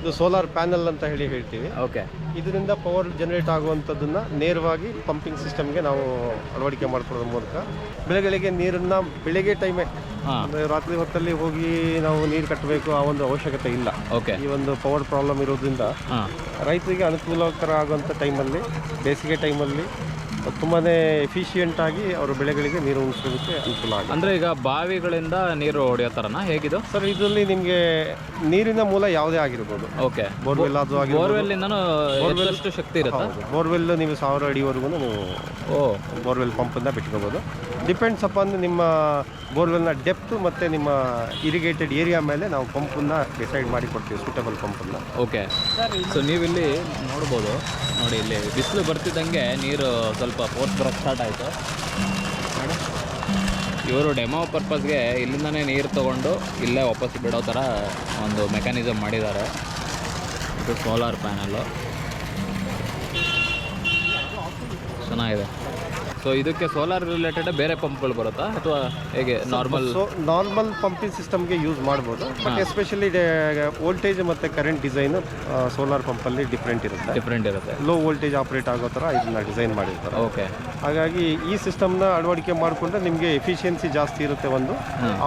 ಇದು solar panel ಅಂತ ಹೇಳ್ತೀವಿ. ಓಕೆ. ಇದರಿಂದ ಪವರ್ ಜನರೇಟ್ ಆಗುವಂಥದ್ದನ್ನು ನೇರವಾಗಿ ಪಂಪಿಂಗ್ ಸಿಸ್ಟಮ್ಗೆ ನಾವು ಅಳವಡಿಕೆ ಮಾಡ್ಕೊಳ್ಳೋದ್ರ ಮೂಲಕ ಬೆಳೆಗಳಿಗೆ ನೀರನ್ನು ಬೆಳಗ್ಗೆ ಟೈಮೇ ಅಂದರೆ ರಾತ್ರಿ ಹೊತ್ತಲ್ಲಿ ಹೋಗಿ ನಾವು ನೀರು ಕಟ್ಟಬೇಕು ಆ ಒಂದು ಅವಶ್ಯಕತೆ ಇಲ್ಲ. ಓಕೆ. ಈ ಒಂದು ಪವರ್ ಪ್ರಾಬ್ಲಮ್ ಇರೋದ್ರಿಂದ ರೈತರಿಗೆ ಅನುಕೂಲಕರ ಆಗುವಂಥ ಟೈಮಲ್ಲಿ, ಬೇಸಿಗೆ ಟೈಮಲ್ಲಿ ತುಂಬಾ ಎಫಿಷಿಯೆಂಟ್ ಆಗಿ ಅವರ ಬೆಳೆಗಳಿಗೆ ನೀರು ಉಣಿಸೋದಕ್ಕೆ ಅನುಕೂಲ ಆಗುತ್ತೆ. ಅಂದರೆ ಈಗ ಬಾವಿಗಳಿಂದ ನೀರು ಹೊಡೆಯೋ ಥರನಾ, ಹೇಗಿದು ಸರ್? ಇದರಲ್ಲಿ ನಿಮಗೆ ನೀರಿನ ಮೂಲ ಯಾವುದೇ ಆಗಿರ್ಬೋದು. ಓಕೆ. ಬೋರ್ವೆಲ್ ಅದು ಆಗಿರ್ಬೋದು. ಬೋರ್ವೆಲ್ಲಿಂದನೂ ಎಷ್ಟು ಶಕ್ತಿ ಇರುತ್ತೆ? ಬೋರ್ವೆಲ್ ನೀವು 1000 ಅಡಿವರೆಗೂ ನೀವು ಬೋರ್ವೆಲ್ ಪಂಪನ್ನು ಬಿಟ್ಕೋಬೋದು. ಡಿಪೆಂಡ್ಸ್ ಅಪಾನ್ ನಿಮ್ಮ ಬೋರ್ವೆಲ್ನ ಡೆಪ್ತ್ ಮತ್ತು ನಿಮ್ಮ ಇರಿಗೇಟೆಡ್ ಏರಿಯಾ ಮೇಲೆ ನಾವು ಪಂಪನ್ನು ಡಿಸೈಡ್ ಮಾಡಿ ಕೊಡ್ತೀವಿ, ಸೂಟಬಲ್ ಪಂಪನ್ನು. ಓಕೆ. ಸೊ ನೀವಿಲ್ಲಿ ನೋಡ್ಬೋದು ನೋಡಿ, ಇಲ್ಲಿ ಬಿಸಿಲು ಬರ್ತಿದ್ದಂಗೆ ನೀರು ಸ್ವಲ್ಪ ಫೋರ್ಸ್ ಬರೋಕ್ಕೆ ಸ್ಟಾರ್ಟ್ ಆಯಿತು. ಇವರು ಡೆಮೋ ಪರ್ಪಸ್ಗೆ ಇಲ್ಲಿಂದನೇ ನೀರು ತೊಗೊಂಡು ಇಲ್ಲೇ ವಾಪಸ್ ಬಿಡೋ ಥರ ಒಂದು ಮೆಕ್ಯಾನಿಸಮ್ ಮಾಡಿದ್ದಾರೆ. ಇದು ಸೋಲಾರ್ ಪ್ಯಾನಲ್ಲು ಚೆನ್ನಾಗಿದೆ. ಸೊ ಇದಕ್ಕೆ ಸೋಲಾರ್ ರಿಲೇಟೆಡ್ ಬೇರೆ ಪಂಪ್ಗಳು ಬರುತ್ತಾ ಅಥವಾ ಹೇಗೆ? ನಾರ್ಮಲ್ ಪಂಪಿಂಗ್ ಸಿಸ್ಟಮ್ಗೆ ಯೂಸ್ ಮಾಡ್ಬೋದು. ಬಟ್ ಎಸ್ಪೆಷಲಿ ವೋಲ್ಟೇಜ್ ಮತ್ತು ಕರೆಂಟ್ ಡಿಸೈನು ಸೋಲಾರ್ ಪಂಪಲ್ಲಿ ಡಿಫ್ರೆಂಟ್ ಇರುತ್ತೆ. ಲೋ ವೋಲ್ಟೇಜ್ ಆಪ್ರೇಟ್ ಆಗೋ ಥರ ಇದನ್ನ ಡಿಸೈನ್ ಮಾಡಿರ್ತಾರೆ. ಓಕೆ. ಹಾಗಾಗಿ ಈ ಸಿಸ್ಟಮ್ನ ಅಳವಡಿಕೆ ಮಾಡಿಕೊಂಡ್ರೆ ನಿಮಗೆ ಎಫಿಷಿಯನ್ಸಿ ಜಾಸ್ತಿ ಇರುತ್ತೆ. ಒಂದು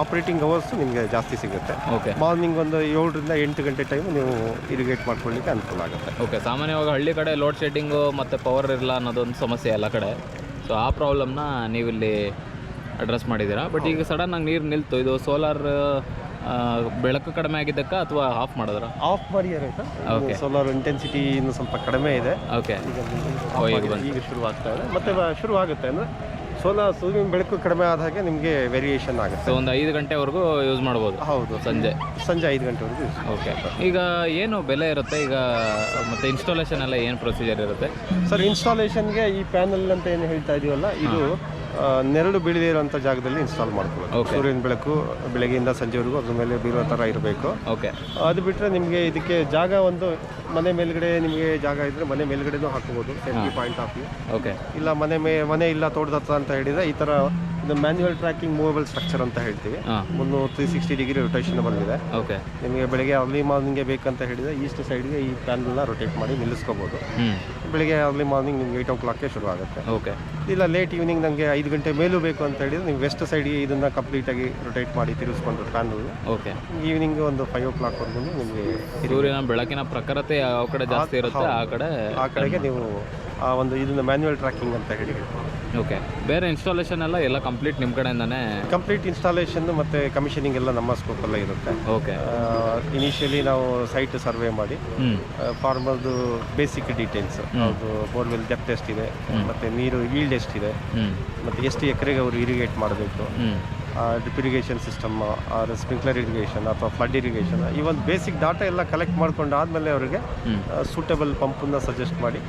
ಆಪ್ರೇಟಿಂಗ್ ಅವರ್ಸ್ ನಿಮಗೆ ಜಾಸ್ತಿ ಸಿಗುತ್ತೆ. ಓಕೆ. ಮಾರ್ನಿಂಗ್ ಒಂದು 7 ರಿಂದ 8 ಗಂಟೆ ಟೈಮ್ ನೀವು ಇರಿಗೇಟ್ ಮಾಡ್ಕೊಳ್ಳಿಕ್ಕೆ ಅನುಕೂಲ ಆಗುತ್ತೆ. ಓಕೆ. ಸಾಮಾನ್ಯವಾಗಿ ಹಳ್ಳಿ ಕಡೆ ಲೋಡ್ ಶೆಡ್ಡಿಂಗು ಮತ್ತು ಪವರ್ ಇರಲ್ಲ ಅನ್ನೋದೊಂದು ಸಮಸ್ಯೆ ಎಲ್ಲ ಕಡೆ. ಸೊ ಆ ಪ್ರಾಬ್ಲಮ್ನ ನೀವಿಲ್ಲಿ ಅಡ್ರೆಸ್ ಮಾಡಿದ್ದೀರಾ. ಬಟ್ ಈಗ ಸಡನ್ನಾಗಿ ನೀರು ನಿಲ್ತು, ಇದು ಸೋಲಾರ್ ಬೆಳಕು ಕಡಿಮೆ ಆಗಿದ್ದಕ್ಕ ಅಥವಾ ಆಫ್ ಮಾಡಿದ್ರ? ಆಫ್ ಮಾಡಿದ್ದಾರೆ ಸರ್. ಓಕೆ. ಸೋಲಾರ್ ಇಂಟೆನ್ಸಿಟಿ ಇನ್ನು ಸ್ವಲ್ಪ ಕಡಿಮೆ ಇದೆ. ಓಕೆ. ಈಗ ಶುರುವಾಗ್ತಾ ಇದೆ, ಮತ್ತೆ ಶುರುವಾಗುತ್ತೆ. ಅಂದರೆ ಸೂರ್ಯನ ಬೆಳಕು ಕಡಿಮೆ ಆದ ಹಾಗೆ ನಿಮಗೆ ವೇರಿಯೇಷನ್ ಆಗುತ್ತೆ. ಸೊ ಒಂದು 5 ಗಂಟೆವರೆಗೂ ಯೂಸ್ ಮಾಡ್ಬೋದು? ಹೌದು, ಸಂಜೆ 5 ಗಂಟೆವರೆಗೂ. ಓಕೆ. ಈಗ ಏನು ಬೆಲೆ ಇರುತ್ತೆ ಈಗ, ಮತ್ತು ಇನ್ಸ್ಟಾಲೇಷನ್ ಎಲ್ಲ ಏನು ಪ್ರೊಸೀಜರ್ ಇರುತ್ತೆ ಸರ್? ಇನ್ಸ್ಟಾಲೇಷನ್ಗೆ ಈ ಪ್ಯಾನಲ್ ಅಂತ ಏನು ಹೇಳ್ತಾ ಇದೀವಲ್ಲ, ಇದು ನೆರಳು ಬೀಳದೇ ಇರುವಂಥ ಜಾಗದಲ್ಲಿ ಇನ್ಸ್ಟಾಲ್ ಮಾಡ್ಕೊಳ್ಳೋದು. ಸೂರ್ಯನ ಬೆಳಕು ಬೆಳಗ್ಗೆಯಿಂದ ಸಂಜೆವರೆಗೂ ಅದ್ರ ಮೇಲೆ ಬೀಳೋ ಥರ ಇರಬೇಕು. ಓಕೆ. ಅದು ಬಿಟ್ಟರೆ ನಿಮಗೆ ಇದಕ್ಕೆ ಜಾಗ ಒಂದು ಮನೆ ಮೇಲ್ಗಡೆ ನಿಮಗೆ ಜಾಗ ಇದ್ದರೆ ಮನೆ ಮೇಲ್ಗಡೆನೂ ಹಾಕೋಬೋದು, safety point of view. Okay. ಇಲ್ಲ ಮನೆ ಇಲ್ಲ ತೋಟದ ಹತ್ರ ಅಂತ ಹೇಳಿದರೆ ಈ ಥರ ಇದು ಮ್ಯಾನ್ಯುವಲ್ ಟ್ರ್ಯಾಕಿಂಗ್ ಮೂವೇಬಲ್ ಸ್ಟ್ರಕ್ಚರ್ ಅಂತ ಹೇಳ್ತೀವಿ. 360 ಡಿಗ್ರಿ ರೊಟೇಷನ್ ಬಂದಿದೆ. ಓಕೆ. ನಿಮಗೆ ಬೆಳಗ್ಗೆ ಅರ್ಲಿ ಮಾರ್ನಿಂಗ್ಗೆ ಬೇಕಂತ ಹೇಳಿದರೆ ಈಸ್ಟ್ ಸೈಡ್ಗೆ ಈ ಪ್ಯಾನಲ್ನ ರೊಟೇಟ್ ಮಾಡಿ ನಿಲ್ಲಿಸ್ಕೋಬೋದು. ಬೆಳಗ್ಗೆ ಅರ್ಲಿ ಮಾರ್ನಿಂಗ್ ನಿಮ್ಗೆ 8 o'clockಗೆ ಶುರು ಆಗುತ್ತೆ. ಓಕೆ. ಇಲ್ಲ ಲೇಟ್ ಈವ್ನಿಂಗ್ ನನಗೆ 5 ಗಂಟೆ ಮೇಲೂ ಬೇಕು ಅಂತ ಹೇಳಿದರೆ ನೀವು ವೆಸ್ಟ್ ಸೈಡ್ಗೆ ಇದನ್ನು ಕಂಪ್ಲೀಟಾಗಿ ರೊಟೇಟ್ ಮಾಡಿ ತಿರುಗಿಸ್ಕೊಂಡು ಪ್ಯಾನಲ್. ಓಕೆ. ಈವ್ನಿಂಗ್ ಒಂದು 5 o'clockವರೆಗೂ ನಿಮಗೆ ಸೂರ್ಯನ ಬೆಳಕಿನ ಪ್ರಖರತೆ ಯಾವ ಕಡೆ ಜಾಸ್ತಿ ಇರುತ್ತೆ ಆ ಕಡೆಗೆ ನೀವು ಆ ಒಂದು ಇದನ್ನು ಮ್ಯಾನ್ಯುವಲ್ ಟ್ರ್ಯಾಕಿಂಗ್ ಅಂತ ಹೇಳಿ. ಓಕೆ. ಬೇರೆ ಇನ್ಸ್ಟಾಲೇಷನ್ ಎಲ್ಲ ಕಂಪ್ಲೀಟ್ ನಿಮ್ಮ ಕಡೆಯಿಂದನೇ? ಕಂಪ್ಲೀಟ್ ಇನ್ಸ್ಟಾಲೇಷನ್ ಮತ್ತು ಕಮಿಷನಿಂಗ್ ಎಲ್ಲ ನಮ್ಮ ಸ್ಕೋಪಲ್ಲೇ ಇರುತ್ತೆ. ಓಕೆ. ಇನಿಷಿಯಲಿ ನಾವು ಸೈಟ್ ಸರ್ವೆ ಮಾಡಿ ಫಾರ್ಮರ್ದು ಬೇಸಿಕ್ ಡೀಟೇಲ್ಸ್, ಅದು ಬೋರ್ವೆಲ್ ಡೆಪ್ತ್ ಎಷ್ಟಿದೆ, ಮತ್ತು ನೀರು ಈಲ್ಡ್ ಎಷ್ಟಿದೆ, ಮತ್ತು ಎಷ್ಟು ಎಕರೆಗೆ ಅವರು ಇರಿಗೇಟ್ ಮಾಡಬೇಕು, drip irrigation system, sprinkler irrigation ಅಥವಾ ಫ್ಲಡ್ ಇರಿಗೇಷನ್, ಈ ಒಂದು ಬೇಸಿಕ್ ಡಾಟಾ ಎಲ್ಲ ಕಲೆಕ್ಟ್ ಮಾಡ್ಕೊಂಡು ಆದಮೇಲೆ ಅವರಿಗೆ ಸೂಟಬಲ್ ಪಂಪನ್ನು ಸಜೆಸ್ಟ್ ಮಾಡಿ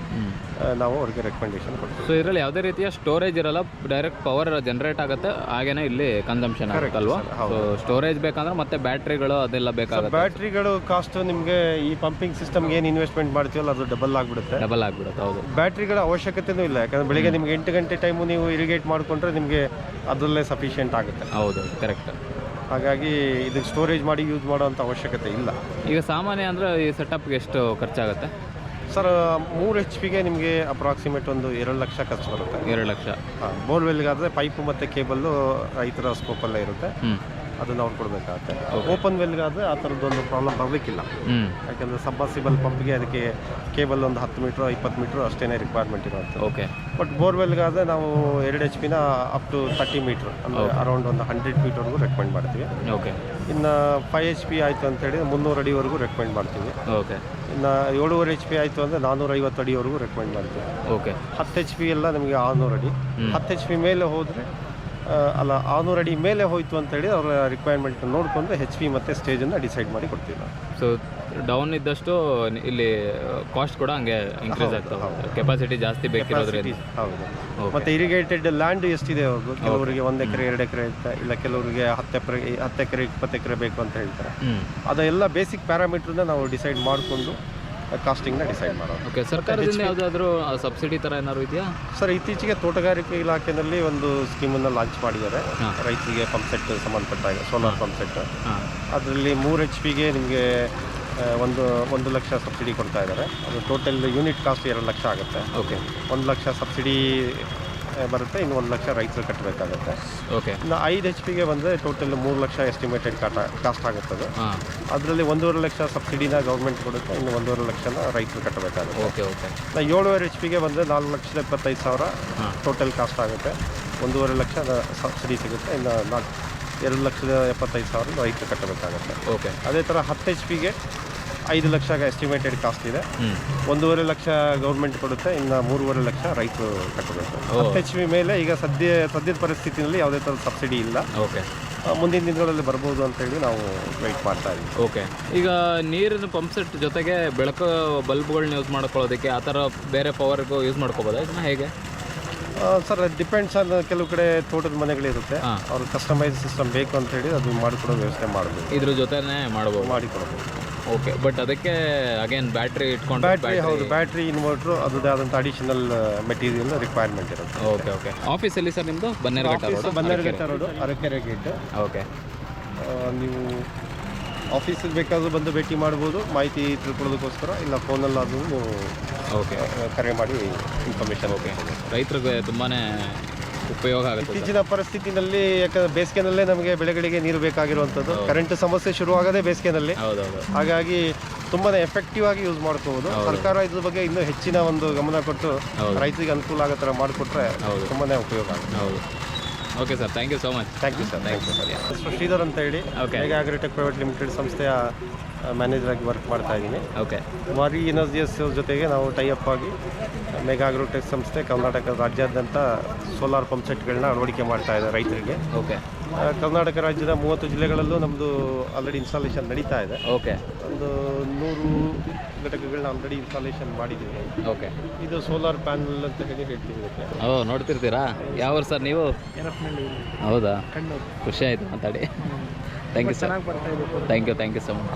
ನಾವು ಅವ್ರಿಗೆ ರೆಕಮೆಂಡೇಶನ್ ಕೊಡ್ತೀವಿ. ಸೊ ಇದರಲ್ಲಿ ಯಾವುದೇ ರೀತಿಯ ಸ್ಟೋರೇಜ್ ಇರಲ್ಲ, ಡೈರೆಕ್ಟ್ ಪವರ್ ಜನರೇಟ್ ಆಗುತ್ತೆ, ಹಾಗೇನೇ ಇಲ್ಲಿ ಕನ್ಸಂಪ್ಷನ್ ಆಗುತ್ತಲ್ವಾ? ಸೊ ಸ್ಟೋರೇಜ್ ಬೇಕಂದ್ರೆ ಮತ್ತೆ ಬ್ಯಾಟ್ರಿಗಳು ಅದೆಲ್ಲ ಬೇಕಾಗುತ್ತೆ. ಬ್ಯಾಟ್ರಿಗಳು ಕಾಸ್ಟ್ ನಿಮಗೆ ಈ ಪಂಪಿಂಗ್ ಸಿಸ್ಟಮ್ಗೆ ಏನು ಇನ್ವೆಸ್ಟ್ಮೆಂಟ್ ಮಾಡ್ತೀವಲ್ಲ ಅದು ಡಬಲ್ ಆಗಿಬಿಡುತ್ತೆ. ಹೌದು. ಬ್ಯಾಟ್ರಿಗಳ ಅವಶ್ಯಕತೆನೂ ಇಲ್ಲ, ಯಾಕಂದರೆ ಬೆಳಿಗ್ಗೆ ನಿಮಗೆ 8 ಗಂಟೆ ಟೈಮು ನೀವು ಇರಿಗೇಟ್ ಮಾಡಿಕೊಂಡ್ರೆ ನಿಮಗೆ ಅದರಲ್ಲೇ ಸಫಿಷಿಯೆಂಟ್ ಆಗುತ್ತೆ. ಹೌದು, ಕರೆಕ್ಟ್. ಹಾಗಾಗಿ ಇದಕ್ಕೆ ಸ್ಟೋರೇಜ್ ಮಾಡಿ ಯೂಸ್ ಮಾಡೋವಂಥ ಅವಶ್ಯಕತೆ ಇಲ್ಲ. ಈಗ ಸಾಮಾನ್ಯ ಅಂದರೆ ಈ ಸೆಟಪ್ಗೆ ಎಷ್ಟು ಖರ್ಚಾಗುತ್ತೆ ಸರ್? 3 HP ನಿಮಗೆ ಅಪ್ರಾಕ್ಸಿಮೇಟ್ ಒಂದು 2 ಲಕ್ಷ ಖರ್ಚು ಬರುತ್ತೆ. 2 ಲಕ್ಷ. ಬೋರ್ವೆಲ್ಗಾದರೆ ಪೈಪು ಮತ್ತು ಕೇಬಲ್ಲು ರೈತರ ಸ್ಕೋಪಲ್ಲೇ ಇರುತ್ತೆ, ಅದನ್ನು ಅವ್ರು ಕೊಡಬೇಕಾಗುತ್ತೆ. ಓಪನ್ ವೆಲ್ಗಾದರೆ ಆ ಥರದ್ದೊಂದು ಪ್ರಾಬ್ಲಮ್ ಬರಲಿಕ್ಕಿಲ್ಲ, ಯಾಕೆಂದರೆ ಸಬ್ಮರ್ಸಿಬಲ್ ಪಂಪ್ಗೆ ಅದಕ್ಕೆ ಕೇಬಲ್ ಒಂದು 10 ಮೀಟ್ರ್ 20 ಮೀಟ್ರ್ ಅಷ್ಟೇ ರಿಕ್ವೈರ್ಮೆಂಟ್ ಇರುತ್ತೆ. ಓಕೆ. ಬಟ್ ಬೋರ್ವೆಲ್ಗಾದರೆ ನಾವು 2 HP ಅಪ್ ಟು 30 ಮೀಟ್ರ್ ಅಂದರೆ ಅರೌಂಡ್ ಒಂದು 100 ಫೀಟ್ವರೆಗೂ ರೆಕಮೆಂಡ್ ಮಾಡ್ತೀವಿ. ಓಕೆ. ಇನ್ನು 5 HP ಆಯಿತು ಅಂತ ಹೇಳಿದ್ರೆ 300 ಅಡಿವರೆಗೂ ರೆಕಮೆಂಡ್ ಮಾಡ್ತೀವಿ. ಓಕೆ. ಇನ್ನು 7.5 HP ಆಯಿತು ಅಂದರೆ 450 ಅಡಿವರೆಗೂ ರೆಕಮೆಂಡ್ ಮಾಡ್ತೀವಿ. ಓಕೆ. 10 HP ಎಲ್ಲ ನಮಗೆ 600 ಅಡಿ. 10 HP ಮೇಲೆ ಹೋದರೆ 600 ಅಡಿ ಮೇಲೆ ಹೋಯಿತು ಅಂತ ಹೇಳಿ ಅವರ ರಿಕ್ವೈರ್ಮೆಂಟ್ ನೋಡಿಕೊಂಡು HP ಮತ್ತು ಸ್ಟೇಜನ್ನು ಡಿಸೈಡ್ ಮಾಡಿ ಕೊಡ್ತೀವಿ ನಾವು. ಸೊ ಡೌನ್ ಇದ್ದಷ್ಟು ಇಲ್ಲಿ ಕಾಸ್ಟ್ ಕೂಡ ಹಂಗೆ ಇನ್ಕ್ರೀಸ್ ಆಗ್ತದೆ, ಕೆಪಾಸಿಟಿ ಜಾಸ್ತಿ ಬೇಕಿರೋದ್ರಿಂದ. ಹೌದು. ಮತ್ತು ಇರಿಗೇಟೆಡ್ ಲ್ಯಾಂಡ್ ಎಷ್ಟಿದೆ ಅವ್ರದ್ದು, ಕೆಲವರಿಗೆ 1 ಎಕರೆ 2 ಎಕರೆ ಇರುತ್ತೆ, ಇಲ್ಲ ಕೆಲವರಿಗೆ 10 ಎಕರೆ 20 ಎಕರೆ ಬೇಕು ಅಂತ ಹೇಳ್ತಾರೆ. ಅದೆಲ್ಲ ಬೇಸಿಕ್ ಪ್ಯಾರಾಮೀಟ್ರನ್ನ ನಾವು ಡಿಸೈಡ್ ಮಾಡಿಕೊಂಡು ಕಾಸ್ಟಿಂಗ್ನ ಡಿಸೈಡ್ ಮಾಡೋದು. ಓಕೆ. ಸರ್ಕಾರದಿಂದ ಯಾವುದಾದ್ರೂ ಸಬ್ಸಿಡಿ ಥರ ಏನಾದ್ರು ಇದೆಯಾ ಸರ್? ಇತ್ತೀಚೆಗೆ ತೋಟಗಾರಿಕೆ ಇಲಾಖೆಯಲ್ಲಿ ಒಂದು ಸ್ಕೀಮನ್ನು ಲಾಂಚ್ ಮಾಡಿದ್ದಾರೆ ರೈತರಿಗೆ, ಪಂಪ್ ಸೆಟ್ ಸಂಬಂಧಪಟ್ಟಾಗ ಸೋಲಾರ್ ಪಂಪ್ ಸೆಟ್. ಅದರಲ್ಲಿ 3 HP ನಿಮಗೆ ಒಂದು ಲಕ್ಷ ಸಬ್ಸಿಡಿ ಕೊಡ್ತಾ ಇದ್ದಾರೆ. ಅದು ಟೋಟಲ್ ಯೂನಿಟ್ ಕಾಸ್ಟ್ 2 ಲಕ್ಷ ಆಗುತ್ತೆ. ಓಕೆ. 1 ಲಕ್ಷ ಸಬ್ಸಿಡಿ ಬರುತ್ತೆ, ಇನ್ನು 1 ಲಕ್ಷ ರೈತರು ಕಟ್ಟಬೇಕಾಗುತ್ತೆ. ಓಕೆ. ಇನ್ನು 5 HP ಬಂದರೆ ಟೋಟಲ್ 3 ಲಕ್ಷ ಎಸ್ಟಿಮೇಟೆಡ್ ಕಾಸ್ಟ್ ಆಗುತ್ತೆ. ಅದು ಹಾಂ. ಅದರಲ್ಲಿ 1.5 ಲಕ್ಷ ಸಬ್ಸಿಡಿನ ಗೌರ್ಮೆಂಟ್ ಕೊಡುತ್ತೆ, ಇನ್ನು 1.5 ಲಕ್ಷನ ರೈತರು ಕಟ್ಟಬೇಕಾಗುತ್ತೆ. ಓಕೆ. ಓಕೆ. 7.5 HP ಬಂದರೆ 4,25,000 ಟೋಟಲ್ ಕಾಸ್ಟ್ ಆಗುತ್ತೆ. 1.5 ಲಕ್ಷ ಸಬ್ಸಿಡಿ ಸಿಗುತ್ತೆ, ಇನ್ನು 2,75,000 ರೈತರು ಕಟ್ಟಬೇಕಾಗುತ್ತೆ. ಓಕೆ. ಅದೇ ಥರ 10 HP 5 ಲಕ್ಷ ಎಸ್ಟಿಮೇಟೆಡ್ ಕಾಸ್ಟ್ ಇದೆ. 1.5 ಲಕ್ಷ ಗೌರ್ಮೆಂಟ್ ಕೊಡುತ್ತೆ, ಇನ್ನು 3.5 ಲಕ್ಷ ರೈತರು ಕಟ್ಟಬೇಕು. 10 HP ಮೇಲೆ ಈಗ ಸದ್ಯದ ಪರಿಸ್ಥಿತಿಯಲ್ಲಿ ಯಾವುದೇ ಥರದ ಸಬ್ಸಿಡಿ ಇಲ್ಲ. ಓಕೆ. ಮುಂದಿನ ದಿನಗಳಲ್ಲಿ ಬರ್ಬೋದು ಅಂತೇಳಿ ನಾವು ವೆಯ್ಟ್ ಮಾಡ್ತಾ ಇದ್ದೀವಿ. ಓಕೆ. ಈಗ ನೀರಿನ ಪಂಪ್ ಸೆಟ್ ಜೊತೆಗೆ ಬೆಳಕು ಬಲ್ಬ್ಗಳನ್ನ ಯೂಸ್ ಮಾಡ್ಕೊಳ್ಳೋದಕ್ಕೆ ಆ ಥರ ಬೇರೆ ಪವರ್ಗೂ ಯೂಸ್ ಮಾಡ್ಕೋಬೋದಾ ಇದನ್ನ ಹೇಗೆ? ಸರ್ ಡಿಪೆಂಡ್ಸ್ ಆನ್ ಕೆಲವು ಕಡೆ ತೋಟದ ಮನೆಗಳಿರುತ್ತೆ, ಅವ್ರು ಕಸ್ಟಮೈಸ್ ಸಿಸ್ಟಮ್ ಬೇಕು ಅಂತೇಳಿ ಅದು ಮಾಡಿಕೊಡೋ ವ್ಯವಸ್ಥೆ ಮಾಡಬೇಕು. ಇದ್ರ ಜೊತೆನೇ ಮಾಡ್ಬೋದು, ಮಾಡಿಕೊಡ್ಬೋದು. ಓಕೆ. ಬಟ್ ಅದಕ್ಕೆ ಅಗೇನ್ ಬ್ಯಾಟ್ರಿ ಇಟ್ಕೊಂಡು ಹೌದು, ಬ್ಯಾಟ್ರಿ ಇನ್ವರ್ಟ್ರು ಅದೇ ಆದಂಥ ಅಡಿಷನಲ್ ಮೆಟೀರಿಯಲ್ ರಿಕ್ವೈರ್ಮೆಂಟ್ ಇರುತ್ತೆ. ಓಕೆ. ಓಕೆ. ಆಫೀಸಲ್ಲಿ ಸರ್ ನಿಮ್ಮದು Bannerghatta road, Arakere gate. Okay. ನೀವು ಆಫೀಸಿಗೆ ಬೇಕಾದರೂ ಬಂದು ಭೇಟಿ ಮಾಡ್ಬೋದು, ಮಾಹಿತಿ ತಿಳ್ಕೊಳ್ಳೋದಕ್ಕೋಸ್ಕರ. ಇಲ್ಲ ಫೋನಲ್ಲಾದರೂ ನೀವು ಓಕೆ ಕರೆ ಮಾಡಿ ಇನ್ಫಾರ್ಮೇಷನ್. ಓಕೆ. ರೈತರಿಗೆ ತುಂಬಾ ಉಪಯೋಗ ಆಗುತ್ತೆ ಇತ್ತೀಚಿನ ಪರಿಸ್ಥಿತಿನಲ್ಲಿ. ಯಾಕಂದರೆ ಬೇಸಿಗೆನಲ್ಲೇ ನಮಗೆ ಬೆಳೆಗಳಿಗೆ ನೀರು ಬೇಕಾಗಿರುವಂಥದ್ದು. ಕರೆಂಟ್ ಸಮಸ್ಯೆ ಶುರುವಾಗೋದೇ ಬೇಸಿಗೆನಲ್ಲಿ. ಹೌದೌದು. ಹಾಗಾಗಿ ತುಂಬಾ ಎಫೆಕ್ಟಿವ್ ಆಗಿ ಯೂಸ್ ಮಾಡ್ಕೋಬೋದು. ಸರ್ಕಾರ ಇದ್ರ ಬಗ್ಗೆ ಇನ್ನೂ ಹೆಚ್ಚಿನ ಒಂದು ಗಮನ ಕೊಟ್ಟು ರೈತರಿಗೆ ಅನುಕೂಲ ಆಗೋ ಥರ ಮಾಡಿಕೊಟ್ರೆ ತುಂಬಾ ಉಪಯೋಗ ಆಗುತ್ತೆ. ಹೌದು. Okay sir, thank you so much. Thank you sir. Sridhar ಅಂತ ಹೇಳಿ ಮೆಗಾ ಅಗ್ರಿಟೆಕ್ ಪ್ರೈವೇಟ್ ಲಿಮಿಟೆಡ್ ಸಂಸ್ಥೆಯ ಮ್ಯಾನೇಜರ್ ಆಗಿ ವರ್ಕ್ ಮಾಡ್ತಾ ಇದ್ದೀನಿ. ಓಕೆ. ಮಾರಿ ಎನರ್ಜಿಯಸ್ ಜೊತೆಗೆ ನಾವು ಟೈಅಪ್ ಆಗಿ ಮೆಗಾ ಅಗ್ರೋಟೆಕ್ ಸಂಸ್ಥೆ ಕರ್ನಾಟಕ ರಾಜ್ಯಾದ್ಯಂತ ಸೋಲಾರ್ ಪಂಪ್ ಸೆಟ್ಗಳನ್ನ ಅಳವಡಿಕೆ ಮಾಡ್ತಾ ಇದೆ ರೈತರಿಗೆ. ಓಕೆ. ಕರ್ನಾಟಕ ರಾಜ್ಯದ 30 ಜಿಲ್ಲೆಗಳಲ್ಲೂ ನಮ್ಮದು ಆಲ್ರೆಡಿ ಇನ್ಸ್ಟಾಲೇಷನ್ ನಡೀತಾ ಇದೆ. ಓಕೆ. ಒಂದು 100 ಘಟಕಗಳನ್ನ ಆಲ್ರೆಡಿ ಇನ್ಸ್ಟಾಲೇಷನ್ ಮಾಡಿದ್ದೀವಿ. ಓಕೆ. ಇದು ಸೋಲಾರ್ ಪ್ಯಾನಲ್ ಅಂತ ಹೇಳಿ ಹೇಳ್ತೀವಿ ಇದಕ್ಕೆ. ನೋಡ್ತಿರ್ತೀರಾ? ಯಾವ ಸರ್ ನೀವು? ಹೌದಾ, ಖುಷಿ ಆಯಿತು ಮಾತಾಡಿ. Thank you sir. Thank you so much.